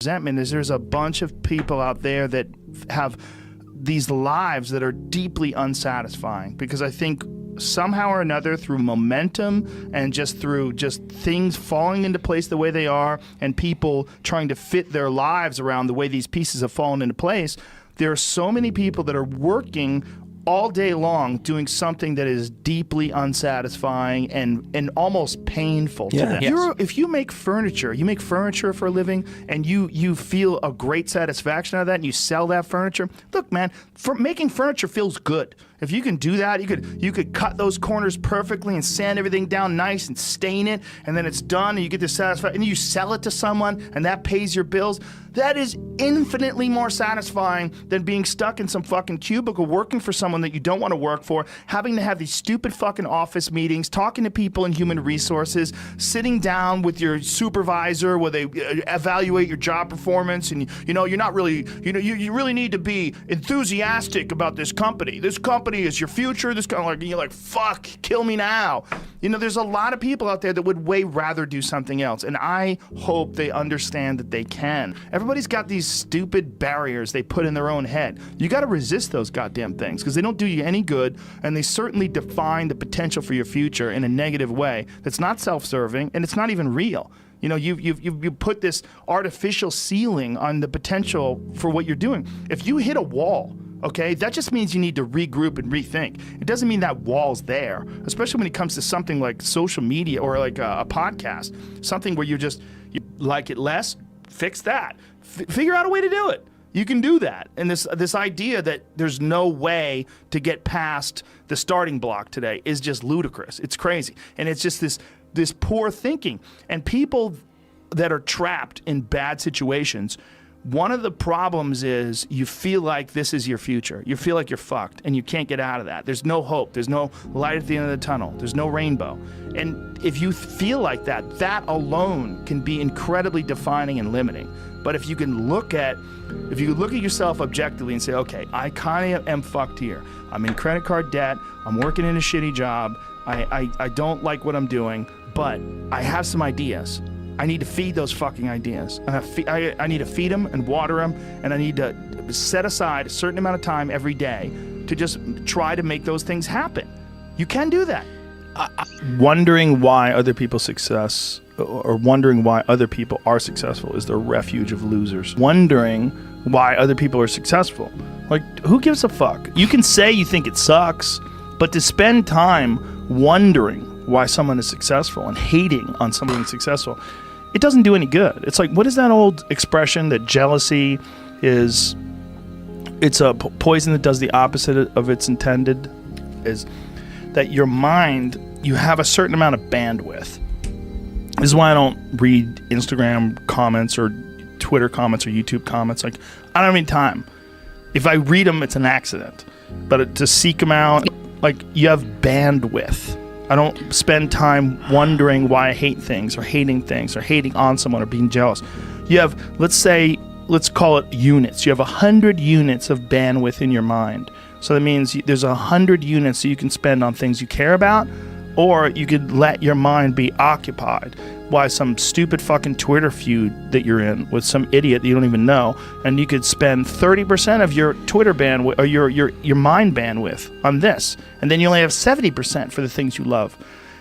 resentment is there's a bunch of people out there that have these lives that are deeply unsatisfying, because I think somehow or another, through momentum and just through just things falling into place the way they are, and people trying to fit their lives around the way these pieces have fallen into place, there are so many people that are working all day long doing something that is deeply unsatisfying and almost painful to them. Yes. If you make furniture for a living, and you feel a great satisfaction out of that, and you sell that furniture, look, man, making furniture feels good. If you can do that, you could cut those corners perfectly and sand everything down nice and stain it, and then it's done, and you get the satisfaction, and you sell it to someone, and that pays your bills. That is infinitely more satisfying than being stuck in some fucking cubicle working for someone that you don't want to work for, having to have these stupid fucking office meetings, talking to people in human resources, sitting down with your supervisor where they evaluate your job performance, and you're not really, you really need to be enthusiastic about this company. This company is your future. This kind of like, you're like, fuck, kill me now. There's a lot of people out there that would way rather do something else, and I hope they understand that they can. Everybody's got these stupid barriers they put in their own head. You got to resist those goddamn things, because they don't do you any good, and they certainly define the potential for your future in a negative way that's not self-serving, and it's not even real. You put this artificial ceiling on the potential for what you're doing. If you hit a wall, okay, that just means you need to regroup and rethink. It doesn't mean that wall's there, especially when it comes to something like social media or like a podcast, something where you like it less, fix that. Figure out a way to do it. You can do that. And this idea that there's no way to get past the starting block today is just ludicrous. It's crazy. And it's just this poor thinking. And people that are trapped in bad situations, one of the problems is you feel like this is your future. You feel like you're fucked and you can't get out of that. There's no hope. There's no light at the end of the tunnel. There's no rainbow. And if you feel like that, that alone can be incredibly defining and limiting. But if you look at yourself objectively and say, okay, I kind of am fucked here. I'm in credit card debt. I'm working in a shitty job. I don't like what I'm doing, but I have some ideas. I need to feed those fucking ideas. I need to feed them and water them, and I need to set aside a certain amount of time every day to just try to make those things happen. You can do that. Wondering why other people's success, or wondering why other people are successful, is the refuge of losers. Wondering why other people are successful. Like, who gives a fuck? You can say you think it sucks, but to spend time wondering why someone is successful and hating on someone who's successful, it doesn't do any good. It's like, what is that old expression that jealousy is, it's a poison that does the opposite of its intended, is that your mind, you have a certain amount of bandwidth. This is why I don't read Instagram comments or Twitter comments or YouTube comments. Like, I don't have any time. If I read them, it's an accident. But to seek them out, like, you have bandwidth. I don't spend time wondering why I hate things or hating on someone or being jealous. You have, let's call it units. You have 100 units of bandwidth in your mind. So that means there's 100 units that you can spend on things you care about, or you could let your mind be occupied by some stupid fucking Twitter feud that you're in with some idiot that you don't even know, and you could spend 30% of your Twitter bandwidth or your mind bandwidth on this, and then you only have 70% for the things you love.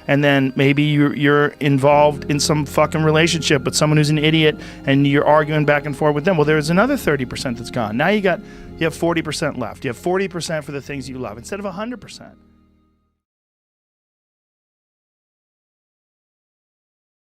And then maybe you're involved in some fucking relationship with someone who's an idiot, and you're arguing back and forth with them. Well, there's another 30% that's gone. Now you have 40% left. You have 40% for the things you love instead of 100%.